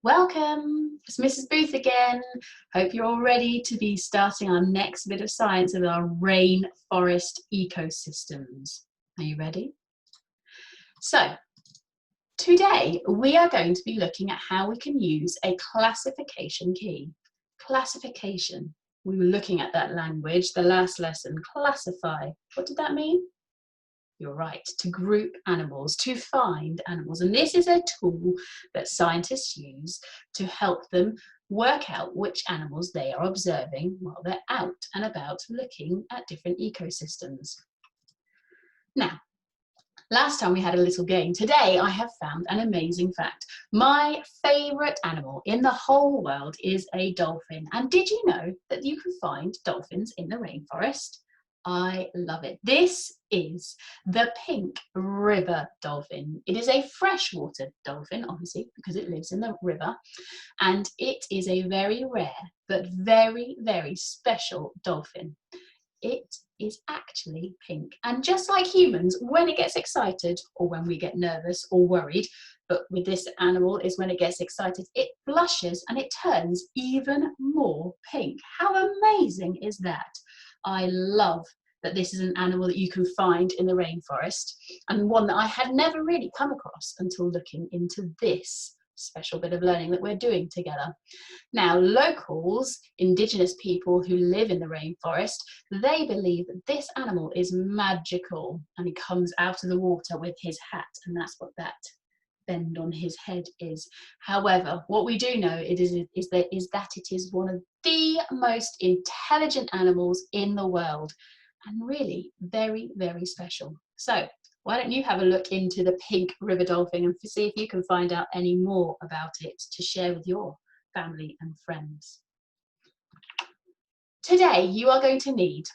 Welcome, it's Mrs. Booth again. Hope you're all ready to be starting our next bit of science of our rainforest ecosystems. Are you ready? So, today we are going to be looking at how we can use a classification key. Classification. We were looking at that language, the last lesson, classify. What did that mean? You're right, to group animals, to find animals. And this is a tool that scientists use to help them work out which animals they are observing while they're out and about looking at different ecosystems. Now, last time we had a little game. Today I have found an amazing fact. My favourite animal in the whole world is a dolphin. And did you know that you can find dolphins in the rainforest? I love it. This is the pink river dolphin. It is a freshwater dolphin, obviously, because it lives in the river, and it is a very rare but very, very special dolphin. It is actually pink, and just like humans, when it gets excited or when we get nervous or worried, but with this animal is when it gets excited, it blushes and it turns even more pink. How amazing is that? I love that this is an animal that you can find in the rainforest, and one that I had never really come across until looking into this special bit of learning that we're doing together. Now, locals, indigenous people who live in the rainforest, they believe that this animal is magical, and he comes out of the water with his hat, and that's what that bend on his head is. However, what we do know is that it is one of the most intelligent animals in the world, and really very, very special. So why don't you have a look into the pink river dolphin and see if you can find out any more about it to share with your family and friends. Today you are going to need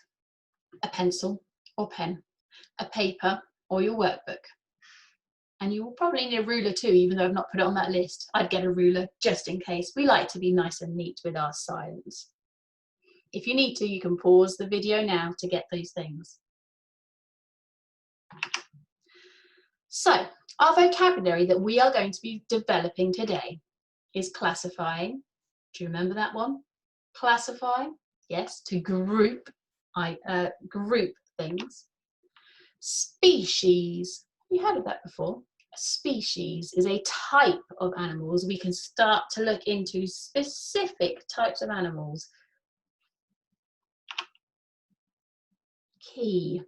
a pencil or pen, a paper or your workbook. And you will probably need a ruler too, even though I've not put it on that list. I'd get a ruler just in case. We like to be nice and neat with our science. If you need to, you can pause the video now to get those things. So, our vocabulary that we are going to be developing today is classifying. Do you remember that one? Classify, yes, to group things. Species. Have you heard of that before? A species is a type of animals. We can start to look into specific types of animals. Key.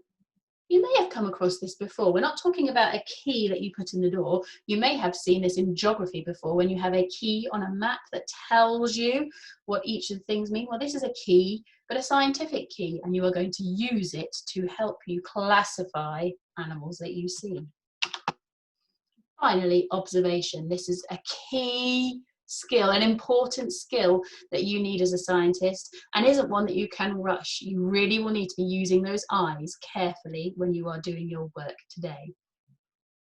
You may have come across this before. We're not talking about a key that you put in the door. You may have seen this in geography before, when you have a key on a map that tells you what each of the things mean. Well, this is a key, but a scientific key, and you are going to use it to help you classify animals that you see. Finally, observation. This is a key skill, an important skill that you need as a scientist, and isn't one that you can rush. You really will need to be using those eyes carefully when you are doing your work today.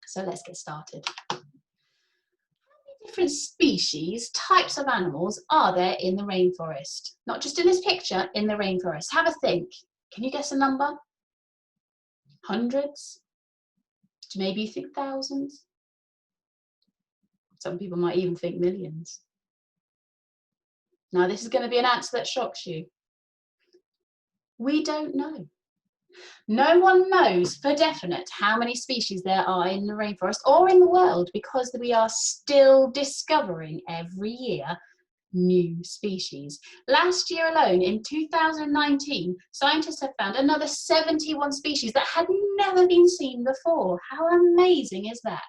So let's get started. How many different species, types of animals are there in the rainforest? Not just in this picture, in the rainforest. Have a think. Can you guess a number? Hundreds? Maybe you think thousands? Some people might even think millions. Now, this is going to be an answer that shocks you. We don't know. No one knows for definite how many species there are in the rainforest or in the world, because we are still discovering every year new species. Last year alone, in 2019, scientists have found another 71 species that had never been seen before. How amazing is that?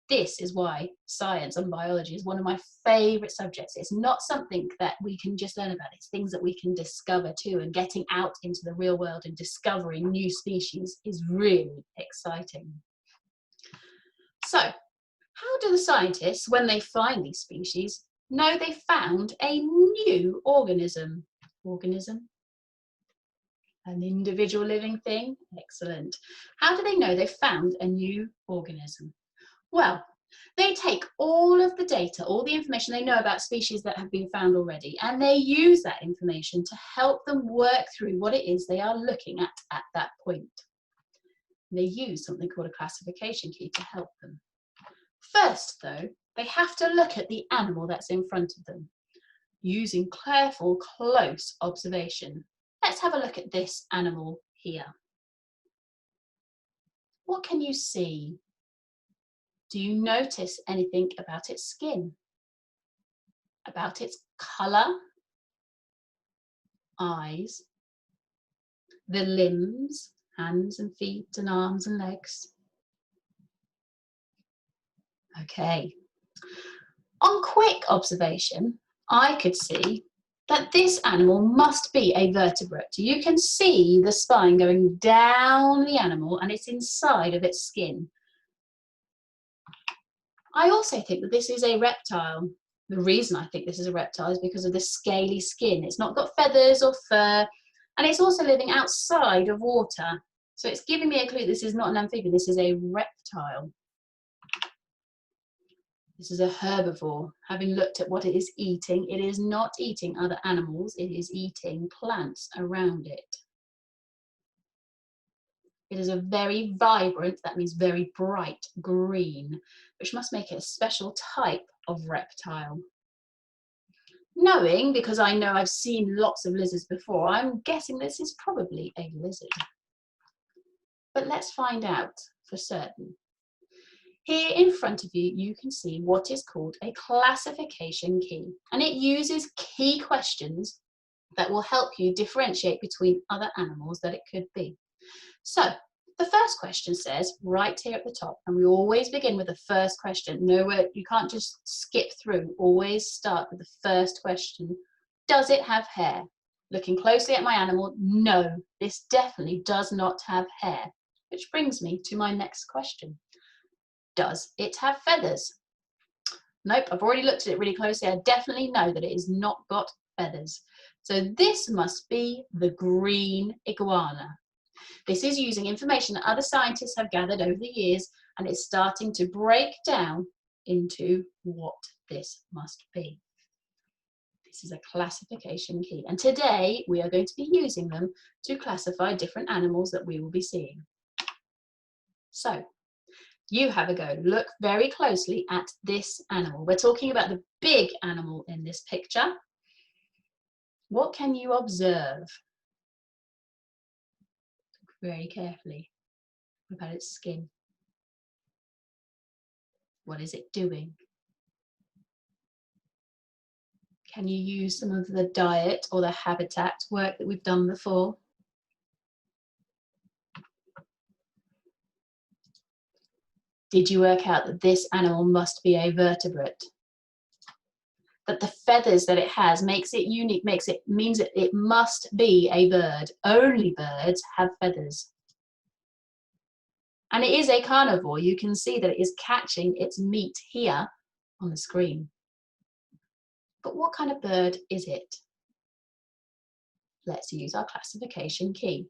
This is why science and biology is one of my favourite subjects. It's not something that we can just learn about, it's things that we can discover too, and getting out into the real world and discovering new species is really exciting. So, how do the scientists, when they find these species, know they found a new organism? An individual living thing? Excellent. How do they know they found a new organism? Well, they take all of the data, all the information they know about species that have been found already, and they use that information to help them work through what it is they are looking at that point. They use something called a classification key to help them. First, though, They have to look at the animal that's in front of them, using careful, close observation. Let's have a look at this animal here. What can you see? Do you notice anything about its skin? About its colour? Eyes? The limbs, hands and feet and arms and legs? Okay. On quick observation, I could see that this animal must be a vertebrate. You can see the spine going down the animal and it's inside of its skin. I also think that this is a reptile. The reason I think this is a reptile is because of the scaly skin. It's not got feathers or fur, and it's also living outside of water. So it's giving me a clue this is not an amphibian, this is a reptile. This is a herbivore. Having looked at what it is eating, it is not eating other animals, it is eating plants around it. It is a very vibrant, that means very bright green, which must make it a special type of reptile. Knowing, because I know I've seen lots of lizards before, I'm guessing this is probably a lizard. But let's find out for certain. Here in front of you, you can see what is called a classification key, and it uses key questions that will help you differentiate between other animals that it could be. So the first question says right here at the top, and we always begin with the first question. Nowhere, you can't just skip through, always start with the first question. Does it have hair? Looking closely at my animal, no, this definitely does not have hair, which brings me to my next question. Does it have feathers? Nope, I've already looked at it really closely. I definitely know that it has not got feathers. So this must be the green iguana. This is using information that other scientists have gathered over the years, and it's starting to break down into what this must be. This is a classification key, and today we are going to be using them to classify different animals that we will be seeing. So, you have a go. Look very closely at this animal. We're talking about the big animal in this picture. What can you observe? Very carefully. What about its skin? What is it doing? Can you use some of the diet or the habitat work that we've done before? Did you work out that this animal must be a vertebrate? That the feathers that it has makes it unique, means that it must be a bird. Only birds have feathers. And it is a carnivore. You can see that it is catching its meat here on the screen. But what kind of bird is it? Let's use our classification key.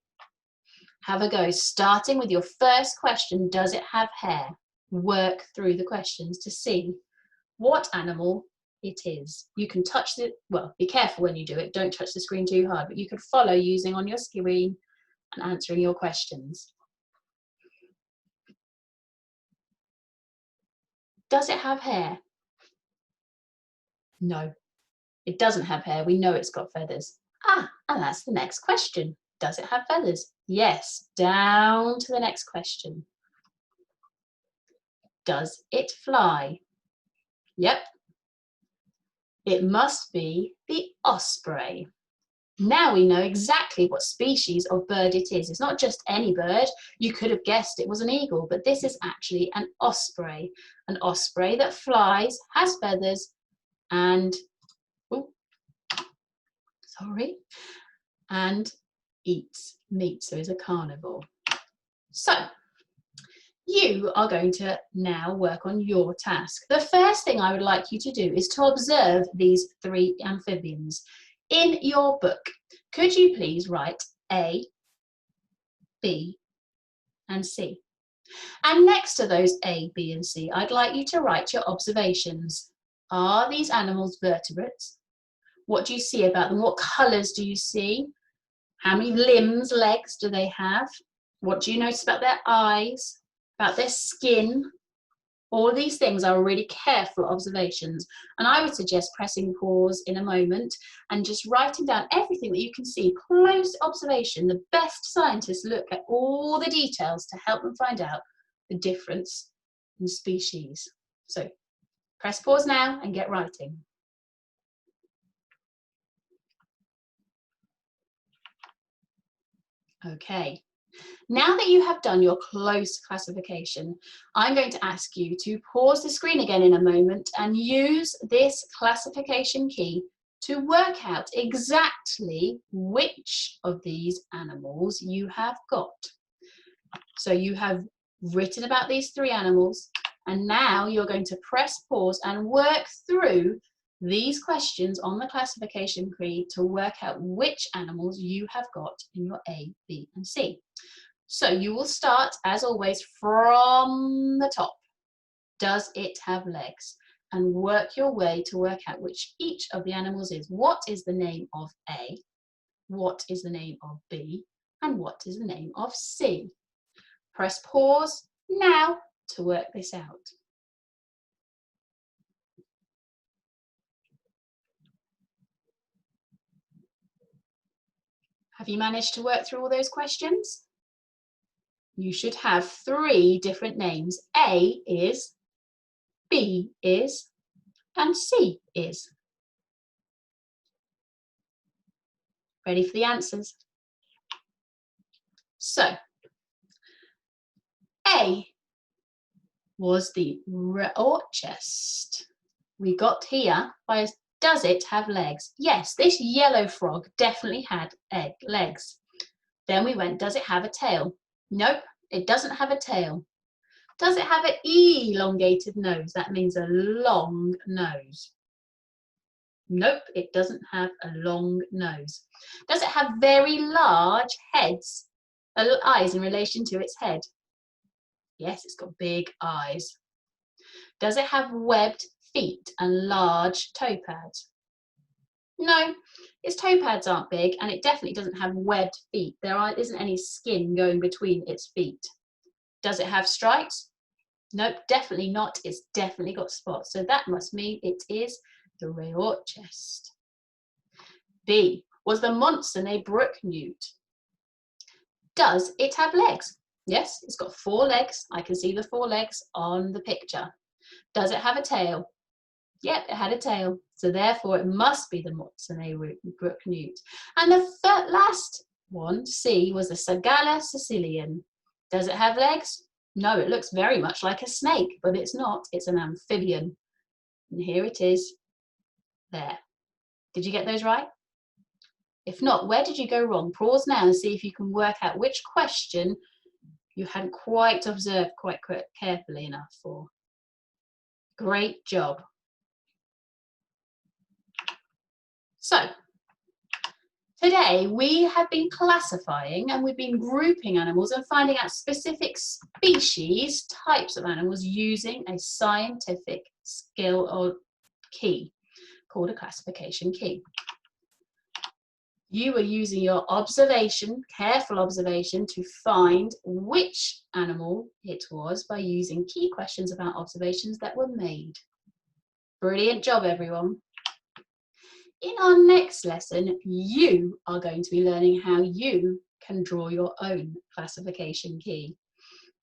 Have a go, starting with your first question, does it have hair? Work through the questions to see what animal it is. You can touch it, well, be careful when you do it, don't touch the screen too hard, but you can follow using on your screen and answering your questions. Does it have hair? No, it doesn't have hair. We know it's got feathers. Ah, and that's the next question. Does it have feathers? Yes, down to the next question. Does it fly? Yep. It must be the osprey. Now we know exactly what species of bird it is. It's not just any bird. You could have guessed it was an eagle, but this is actually an osprey. An osprey that flies, has feathers, and, and eats meat, so is a carnivore. So, you are going to now work on your task. The first thing I would like you to do is to observe these three amphibians. In your book, could you please write A, B, and C? And next to those A, B, and C, I'd like you to write your observations. Are these animals vertebrates? What do you see about them? What colours do you see? How many limbs, legs do they have? What do you notice about their eyes? About their skin? All these things are really careful observations, and I would suggest pressing pause in a moment and just writing down everything that you can see. Close observation. The best scientists look at all the details to help them find out the difference in species. So press pause now and get writing. Okay. Now that you have done your close classification, I'm going to ask you to pause the screen again in a moment and use this classification key to work out exactly which of these animals you have got. So you have written about these 3 animals, and now you're going to press pause and work through these questions on the classification key to work out which animals you have got in your A, B, and C. So you will start, as always, from the top. Does it have legs? And work your way to work out which each of the animals is. What is the name of A? What is the name of B? And what is the name of C? Press pause now to work this out. Have you managed to work through all those questions? You should have 3 different names. A is, B is, and C is. Ready for the answers? So, A was the chest. We got here by does it have legs? Yes, this yellow frog definitely had legs. Then we went, does it have a tail? Nope, it doesn't have a tail. Does it have an elongated nose? That means a long nose. Nope, it doesn't have a long nose. Does it have very large eyes in relation to its head? Yes, it's got big eyes. Does it have webbed feet and large toe pads? No, its toe pads aren't big, and it definitely doesn't have webbed feet. There isn't any skin going between its feet. Does it have stripes? Nope, definitely not. It's definitely got spots. So that must mean it is the chest. B was the monster a brook newt. Does it have legs? Yes, it's got 4 legs. I can see the 4 legs on the picture. Does it have a tail? Yep, it had a tail. So therefore it must be the Montsenay brook newt. And the last one, C, was the Sagala Sicilian. Does it have legs? No, it looks very much like a snake, but it's not. It's an amphibian. And here it is. There. Did you get those right? If not, where did you go wrong? Pause now and see if you can work out which question you hadn't quite observed quite carefully enough for. Great job. So, today we have been classifying and we've been grouping animals and finding out specific species, types of animals using a scientific skill or key called a classification key. You were using your observation, careful observation, to find which animal it was by using key questions about observations that were made. Brilliant job, everyone. In our next lesson, you are going to be learning how you can draw your own classification key,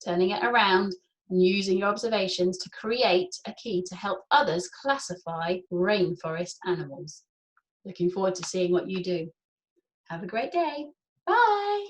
turning it around and using your observations to create a key to help others classify rainforest animals. Looking forward to seeing what you do. Have a great day. Bye.